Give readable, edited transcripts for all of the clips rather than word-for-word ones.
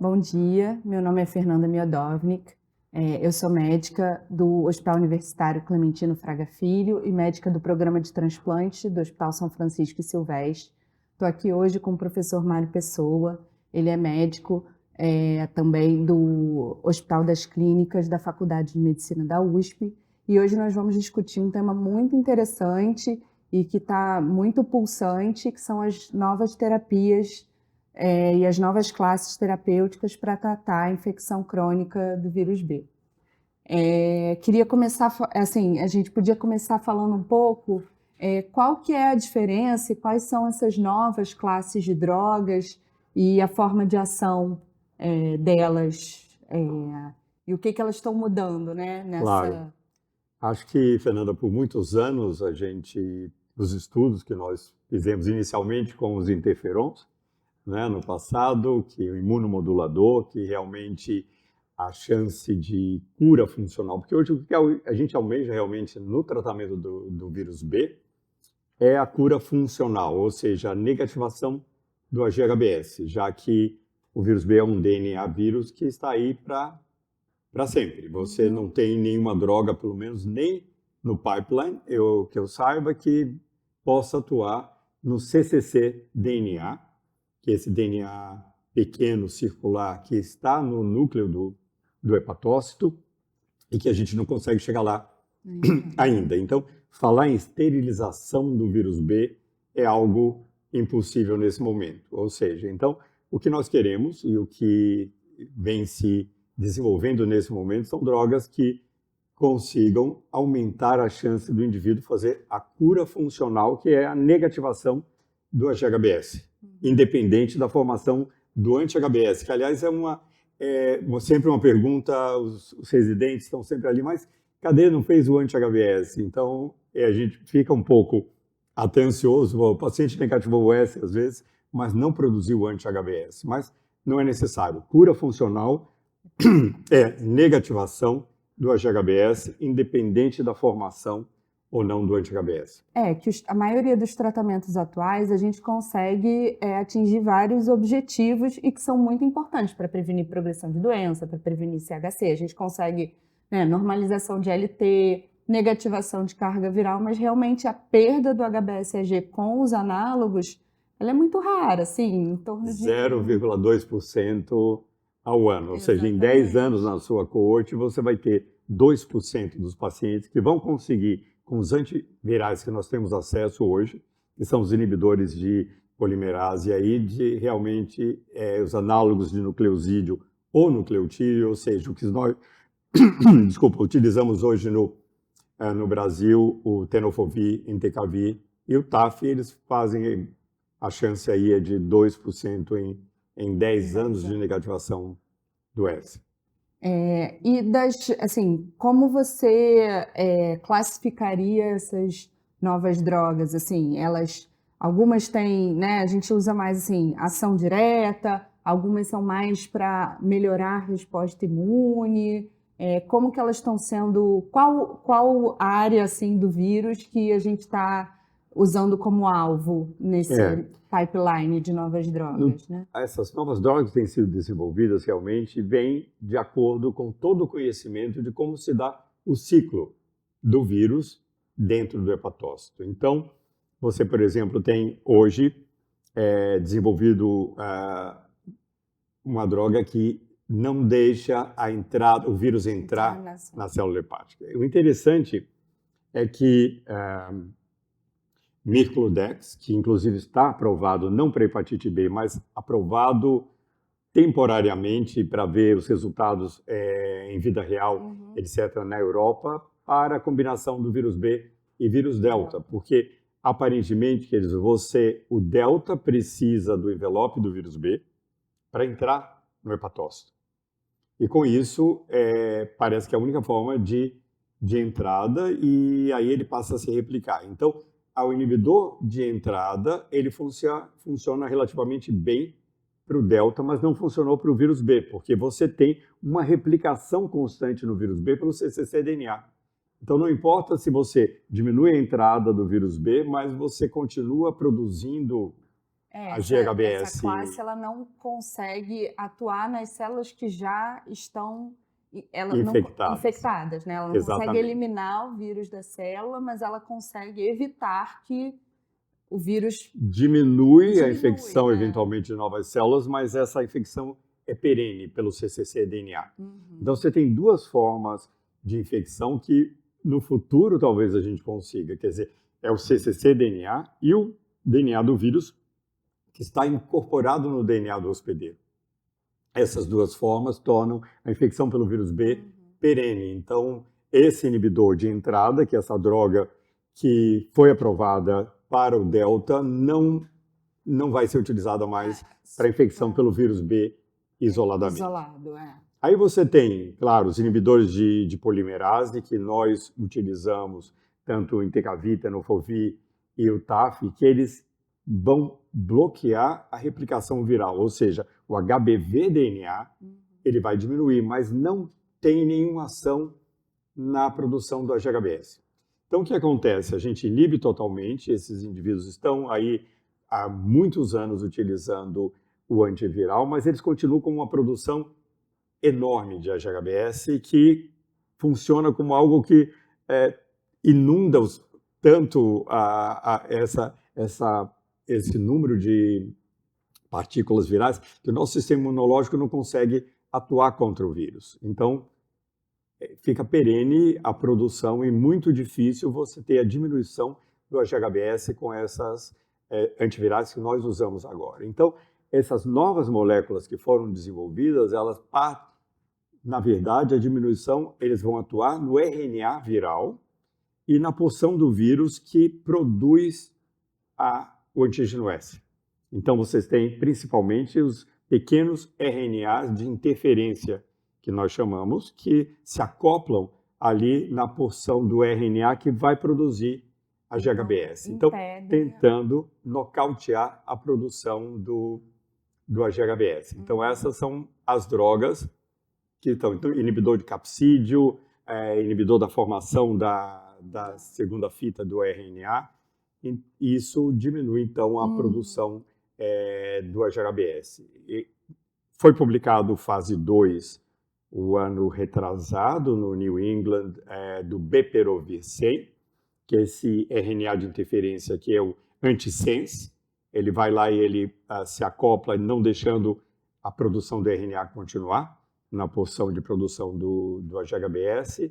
Bom dia, meu nome é Fernanda Miodownik, eu sou médica do Hospital Universitário Clementino Fraga Filho e médica do Programa de Transplante do Hospital São Francisco e Silvestre. Estou aqui hoje com o professor Mário Pessoa, ele é médico também do Hospital das Clínicas da Faculdade de Medicina da USP, e hoje nós vamos discutir um tema muito interessante e que está muito pulsante, que são as novas terapias e as novas classes terapêuticas para tratar a infecção crônica do vírus B. Queria começar, assim, a gente podia começar falando um pouco qual que é a diferença e quais são essas novas classes de drogas e a forma de ação delas e o que elas estão mudando, né, Claro. Acho que, Fernanda, por muitos anos, os estudos que nós fizemos inicialmente com os interferons, né, no passado, que o imunomodulador, que realmente a chance de cura funcional, porque hoje o que a gente almeja realmente no tratamento do vírus B é a cura funcional, ou seja, a negativação do AGHBS, já que o vírus B é um DNA vírus que está aí para sempre. Você não tem nenhuma droga, pelo menos nem no pipeline, que eu saiba, que possa atuar no cccDNA, que é esse DNA pequeno, circular, que está no núcleo do hepatócito e que a gente não consegue chegar lá ainda. Então, falar em esterilização do vírus B é algo impossível nesse momento. Ou seja, então, o que nós queremos e o que vem se desenvolvendo nesse momento são drogas que consigam aumentar a chance do indivíduo fazer a cura funcional, que é a negativação do HBS, independente da formação do anti-HBS, que, aliás, sempre uma pergunta, os residentes estão sempre ali, mas cadê? Não fez o anti-HBS? Então, a gente fica um pouco até ansioso, o paciente negativou o S às vezes, mas não produziu o anti-HBS. Mas não é necessário. Cura funcional é negativação do HBS, independente da formação ou não do anti-HBS. Que a maioria dos tratamentos atuais a gente consegue atingir vários objetivos e que são muito importantes para prevenir progressão de doença, para prevenir CHC. A gente consegue normalização de LT, negativação de carga viral, mas realmente a perda do HBsAg com os análogos, ela é muito rara, assim, em torno de 0,2% ao ano. Ou seja, em 10 anos na sua coorte, você vai ter 2% dos pacientes que vão conseguir, com os antivirais que nós temos acesso hoje, que são os inibidores de polimerase, aí, de realmente os análogos de nucleosídeo ou nucleotídeo, ou seja, o que nós utilizamos hoje no Brasil, o tenofovir, entecavir e o TAF, eles fazem, a chance aí é de 2% em 10 anos de negativação do S. Como você classificaria essas novas drogas? Assim, algumas têm, né? A gente usa mais assim, ação direta, algumas são mais para melhorar a resposta imune. Como que elas estão sendo? Qual área assim do vírus que a gente está usando como alvo nesse pipeline de novas drogas, né? Essas novas drogas que têm sido desenvolvidas realmente vêm de acordo com todo o conhecimento de como se dá o ciclo do vírus dentro do hepatócito. Então, você, por exemplo, tem hoje desenvolvido uma droga que não deixa o vírus entrar na célula hepática. O interessante é que Mirclodex, que inclusive está aprovado não para hepatite B, mas aprovado temporariamente para ver os resultados em vida real, etc., na Europa, para a combinação do vírus B e vírus Delta, porque aparentemente, o Delta precisa do envelope do vírus B para entrar no hepatócito. E com isso, parece que é a única forma de entrada, e aí ele passa a se replicar. Então, o inibidor de entrada, ele funciona relativamente bem para o Delta, mas não funcionou para o vírus B, porque você tem uma replicação constante no vírus B pelo cccDNA. Então, não importa se você diminui a entrada do vírus B, mas você continua produzindo a GHBS essa classe ela não consegue atuar nas células que já estão infectadas, né? Ela não Exatamente. consegue eliminar o vírus da célula, mas ela consegue evitar que o vírus diminui a infecção eventualmente de novas células, mas essa infecção é perene pelo cccDNA. Então você tem duas formas de infecção que no futuro talvez a gente consiga, quer dizer, é o cccDNA e o DNA do vírus que está incorporado no DNA do hospedeiro. Essas duas formas tornam a infecção pelo vírus B perene. Então, esse inibidor de entrada, que é essa droga que foi aprovada para o Delta, não vai ser utilizada mais para infecção pelo vírus B isoladamente. Aí você tem, claro, os inibidores de polimerase, que nós utilizamos, tanto o Entecavir, Tenofovir e o TAF, que eles vão bloquear a replicação viral, ou seja, o HBV-DNA, ele vai diminuir, mas não tem nenhuma ação na produção do HBS. Então, o que acontece? A gente inibe totalmente, esses indivíduos estão aí há muitos anos utilizando o antiviral, mas eles continuam com uma produção enorme de HBS que funciona como algo que inunda tanto esse número de partículas virais que o nosso sistema imunológico não consegue atuar contra o vírus. Então, fica perene a produção e muito difícil você ter a diminuição do HBS com essas antivirais que nós usamos agora. Então, essas novas moléculas que foram desenvolvidas, elas na verdade, a diminuição, eles vão atuar no RNA viral e na porção do vírus que produz o antígeno S. Então, vocês têm principalmente os pequenos RNAs de interferência, que nós chamamos, que se acoplam ali na porção do RNA que vai produzir a GHBS. Então, tentando nocautear a produção do HBS. Então, essas são as drogas que estão. Então, inibidor de capsídeo, inibidor da formação da segunda fita do RNA, e isso diminui, então, a produção do HBS. E foi publicado fase 2 o ano retrasado no New England do Bepirovirsen 100, que é esse RNA de interferência que é o antisense. Ele vai lá e ele se acopla, não deixando a produção do RNA continuar na porção de produção do HBS.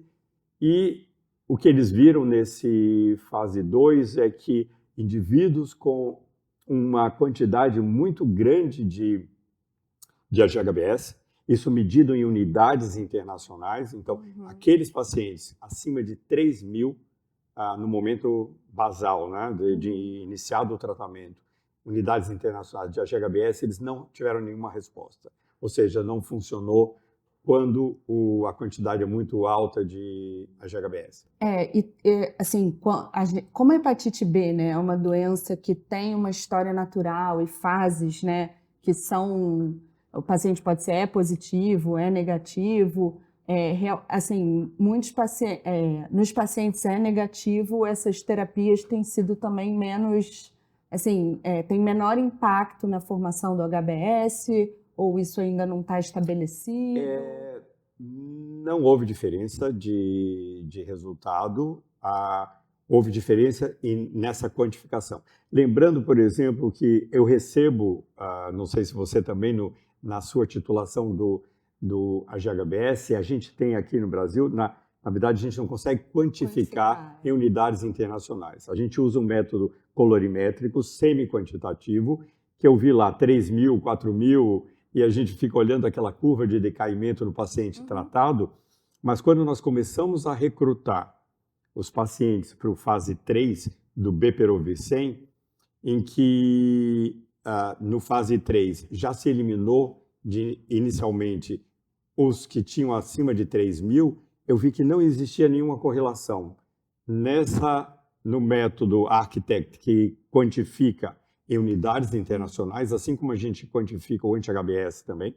E o que eles viram nesse fase 2 é que indivíduos com uma quantidade muito grande de HBS, isso medido em unidades internacionais, então aqueles pacientes acima de 3.000 no momento basal, né, de iniciado o tratamento, unidades internacionais de HBS, eles não tiveram nenhuma resposta. Ou seja, não funcionou quando a quantidade é muito alta de HBS. Assim, como a hepatite B, né, é uma doença que tem uma história natural e fases, né, que são... O paciente pode ser positivo, negativo. Assim, muitos nos pacientes negativo, essas terapias têm sido também menos... Assim, tem menor impacto na formação do HBS, ou isso ainda não está estabelecido? Não houve diferença de resultado, houve diferença nessa quantificação. Lembrando, por exemplo, que eu recebo, não sei se você também, na sua titulação do HBS, a gente tem aqui no Brasil, na verdade, a gente não consegue quantificar em unidades internacionais. A gente usa um método colorimétrico semi-quantitativo, que eu vi lá 3.000, 4.000, e a gente fica olhando aquela curva de decaimento no paciente tratado, mas quando nós começamos a recrutar os pacientes para o fase 3 do Bepirovirsen 100, em que no fase 3 já se eliminou inicialmente os que tinham acima de 3.000, eu vi que não existia nenhuma correlação no método Architect, que quantifica em unidades internacionais, assim como a gente quantifica o anti-HBS também,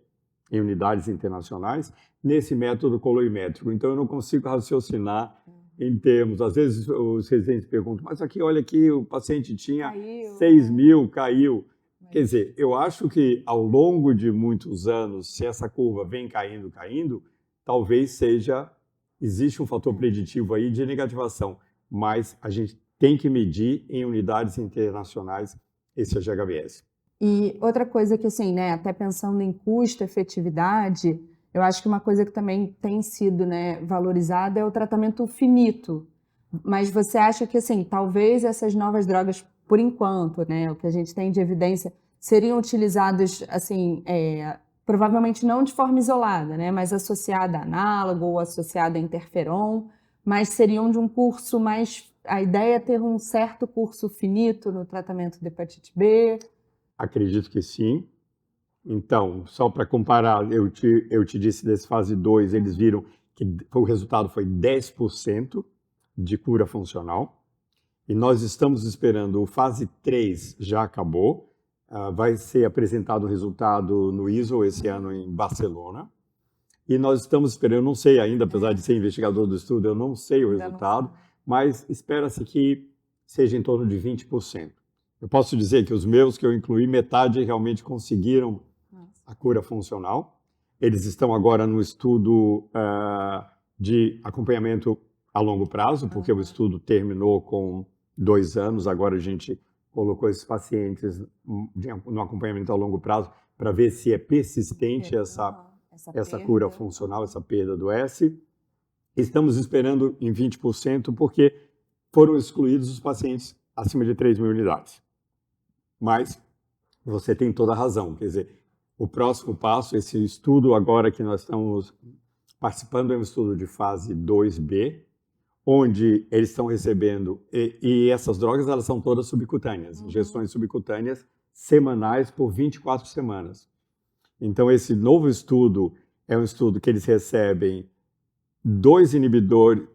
em unidades internacionais, nesse método colorimétrico. Então, eu não consigo raciocinar em termos... Às vezes, os residentes perguntam, mas olha aqui, o paciente tinha 6.000, caiu. Quer dizer, eu acho que ao longo de muitos anos, se essa curva vem caindo, talvez existe um fator preditivo aí de negativação, mas a gente tem que medir em unidades internacionais esse HBS. E outra coisa que, assim, né, até pensando em custo, efetividade, eu acho que uma coisa que também tem sido, né, valorizada é o tratamento finito. Mas você acha que, assim, talvez essas novas drogas, por enquanto, né, o que a gente tem de evidência, seriam utilizadas, assim, provavelmente não de forma isolada, né, mas associada a análogo ou associada a interferon, mas seriam de um curso mais... A ideia é ter um certo curso finito no tratamento de hepatite B. Acredito que sim. Então, só para comparar, eu te disse desse fase 2, eles viram que o resultado foi 10% de cura funcional. E nós estamos esperando o fase 3, já acabou. Vai ser apresentado o resultado no ISO esse ano em Barcelona. E nós estamos esperando, eu não sei ainda, apesar de ser investigador do estudo, eu não sei o resultado, mas espera-se que seja em torno de 20%. Eu posso dizer que os meus que eu incluí, metade realmente conseguiram a cura funcional. Eles estão agora no estudo de acompanhamento a longo prazo, porque o estudo terminou com 2 anos, agora a gente colocou esses pacientes no acompanhamento a longo prazo para ver se é persistente essa cura funcional, essa perda do S. Estamos esperando em 20% porque foram excluídos os pacientes acima de 3.000 unidades. Mas você tem toda a razão, quer dizer, o próximo passo, esse estudo agora que nós estamos participando é um estudo de fase 2B, onde eles estão recebendo, e essas drogas elas são todas subcutâneas, injeções subcutâneas semanais por 24 semanas. Então esse novo estudo é um estudo que eles recebem 2 inibidores,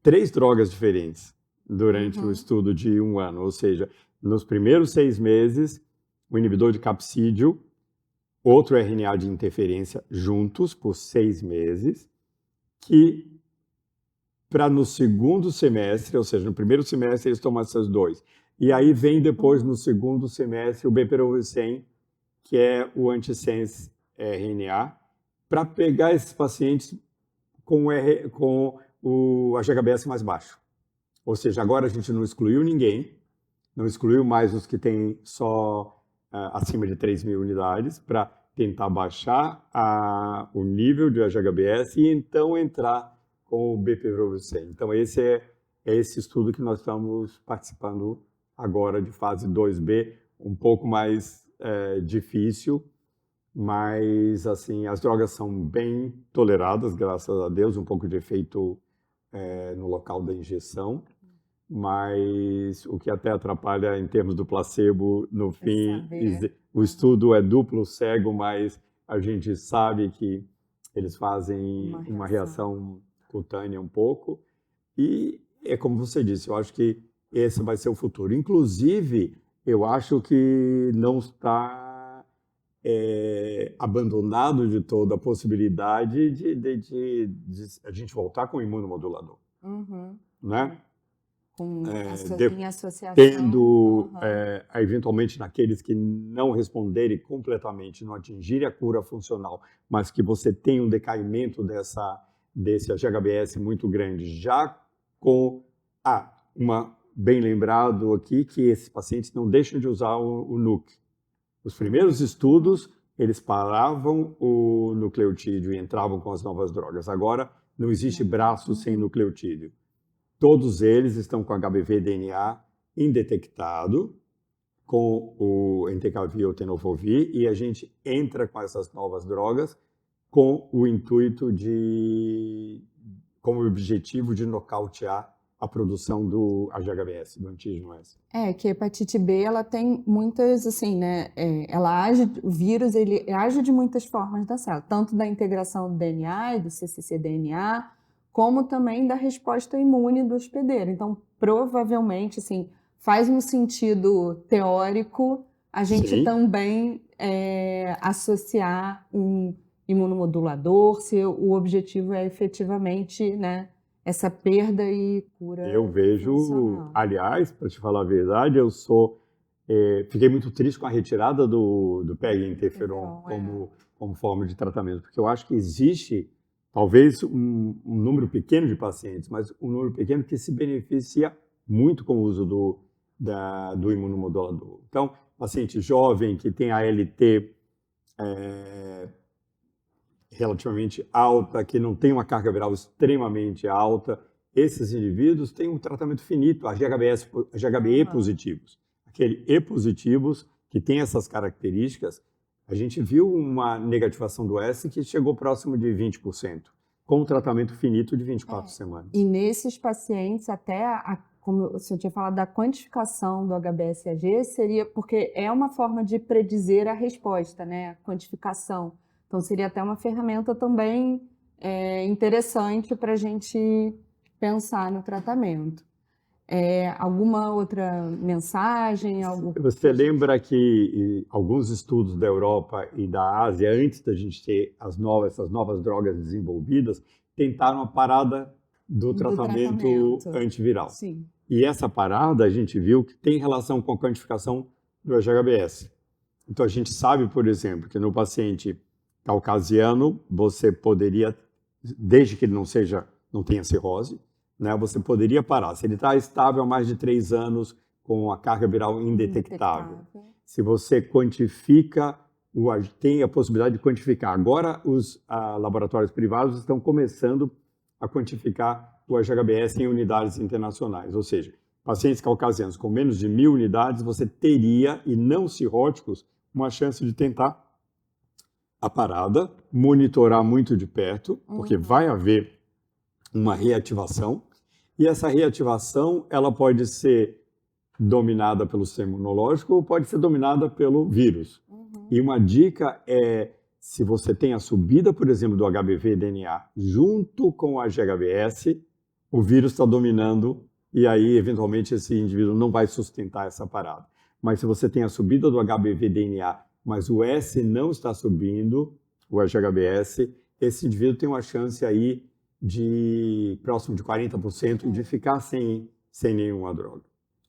3 drogas diferentes durante o estudo de 1 ano, ou seja, nos primeiros 6 meses, o inibidor de capsídio, outro RNA de interferência juntos por 6 meses, que para no segundo semestre, ou seja, no primeiro semestre eles tomam essas 2. E aí vem depois no segundo semestre o bepirovirsen, que é o antisense RNA, para pegar esses pacientes com o HBS mais baixo. Ou seja, agora a gente não excluiu ninguém, não excluiu mais os que têm só acima de 3.000 unidades, para tentar baixar o nível de HBS e então entrar com o bepirovirsen. Então esse é esse estudo que nós estamos participando agora de fase 2B, um pouco mais difícil, mas assim, as drogas são bem toleradas, graças a Deus, um pouco de efeito no local da injeção, mas o que até atrapalha em termos do placebo, no fim, o estudo é duplo cego, mas a gente sabe que eles fazem uma reação cutânea um pouco, e é como você disse, eu acho que esse vai ser o futuro. Inclusive, eu acho que não está abandonado de toda a possibilidade de a gente voltar com o imunomodulador, né? Em associação. Tendo, eventualmente, naqueles que não responderem completamente, não atingirem a cura funcional, mas que você tem um decaimento desse HBS muito grande, já com bem lembrado aqui que esses pacientes não deixam de usar o NUC. Os primeiros estudos, eles paravam o nucleotídeo e entravam com as novas drogas. Agora, não existe braço sem nucleotídeo. Todos eles estão com HBV-DNA indetectado, com o entecavir ou tenofovir, e a gente entra com essas novas drogas com o intuito como objetivo de nocautear a produção do HBS, do antígeno S. Que a hepatite B, ela tem muitas, assim, né, ela age, o vírus, ele age de muitas formas da célula, tanto da integração do DNA e do cccDNA, como também da resposta imune do hospedeiro. Então, provavelmente, assim, faz um sentido teórico a gente também associar um imunomodulador, se o objetivo é efetivamente, né, essa perda e cura. Eu vejo, aliás, para te falar a verdade, eu sou Fiquei muito triste com a retirada do PEG interferon Interferon, como forma de tratamento, porque eu acho que existe talvez um número pequeno de pacientes, mas um número pequeno que se beneficia muito com o uso do imunomodulador. Então, paciente jovem que tem a ALT relativamente alta, que não tem uma carga viral extremamente alta, esses indivíduos têm um tratamento finito, HbE positivos. Aquele E positivos que tem essas características, a gente viu uma negativação do S que chegou próximo de 20%, com um tratamento finito de 24 semanas. E nesses pacientes, até, como o senhor tinha falado, da quantificação do HbSAg, seria, porque é uma forma de predizer a resposta, né? A quantificação. Então, seria até uma ferramenta também interessante para a gente pensar no tratamento. Alguma outra mensagem? Você lembra que alguns estudos da Europa e da Ásia, antes da gente ter essas novas drogas desenvolvidas, tentaram a parada do tratamento antiviral. Sim. E essa parada a gente viu que tem relação com a quantificação do HbS. Então a gente sabe, por exemplo, que no paciente caucasiano você poderia, desde que ele não tenha cirrose, né, você poderia parar. Se ele está estável há mais de 3 anos com a carga viral indetectável, se você quantifica, tem a possibilidade de quantificar. Agora os laboratórios privados estão começando a quantificar o HbS em unidades internacionais, ou seja, pacientes caucasianos com menos de 1.000 unidades, você teria, e não cirróticos, uma chance de tentar a parada, monitorar muito de perto, porque vai haver uma reativação, e essa reativação ela pode ser dominada pelo sistema imunológico ou pode ser dominada pelo vírus. E uma dica é, se você tem a subida, por exemplo, do HBV-DNA junto com o HbS, o vírus está dominando e aí, eventualmente, esse indivíduo não vai sustentar essa parada. Mas se você tem a subida do HBV-DNA, mas o S não está subindo, o HbS, esse indivíduo tem uma chance aí de próximo de 40% de ficar sem nenhuma droga.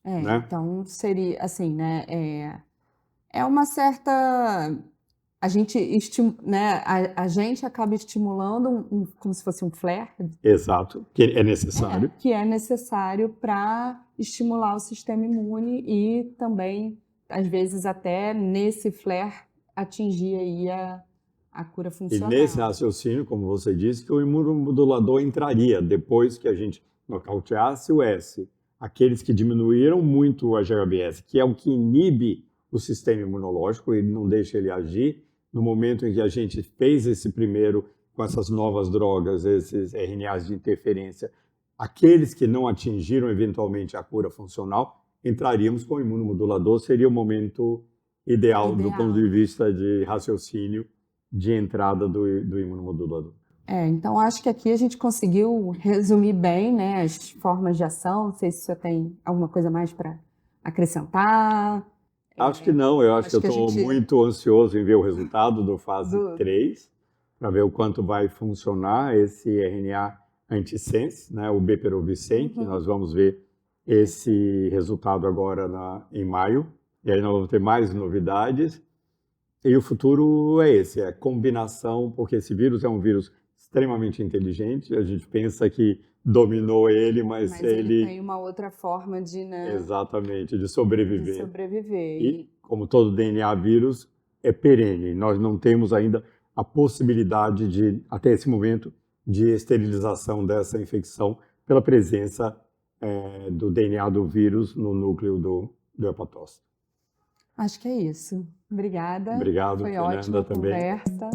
Né? Então seria assim, né? É uma certa... A gente, né, a gente acaba estimulando como se fosse um flare. Exato, que é necessário. Que é necessário para estimular o sistema imune e também, às vezes, até nesse flare, atingir aí a cura funcional. E nesse raciocínio, como você disse, que o imunomodulador entraria depois que a gente nocauteasse o S. Aqueles que diminuíram muito o HbS, que é o que inibe o sistema imunológico, ele não deixa ele agir. No momento em que a gente fez esse primeiro com essas novas drogas, esses RNAs de interferência, aqueles que não atingiram eventualmente a cura funcional, entraríamos com o imunomodulador, seria o momento ideal do ponto de vista de raciocínio de entrada do imunomodulador. Então acho que aqui a gente conseguiu resumir bem, né, as formas de ação. Não sei se você tem alguma coisa mais para acrescentar. Acho que não, eu acho que eu estou muito ansioso em ver o resultado do fase 3, para ver o quanto vai funcionar esse RNA antisense, né, o bepirovirsen, que nós vamos ver esse resultado agora em maio, e aí nós vamos ter mais novidades. E o futuro é esse, é a combinação, porque esse vírus é um vírus extremamente inteligente, a gente pensa que dominou ele, mas ele tem uma outra forma de, né? Exatamente, de sobreviver. De sobreviver. E, como todo DNA vírus, é perene. Nós não temos ainda a possibilidade de, até esse momento, de esterilização dessa infecção pela presença do DNA do vírus no núcleo do hepatócito. Acho que é isso. Obrigada. Obrigado, Foi Fernanda, ótima também. Conversa.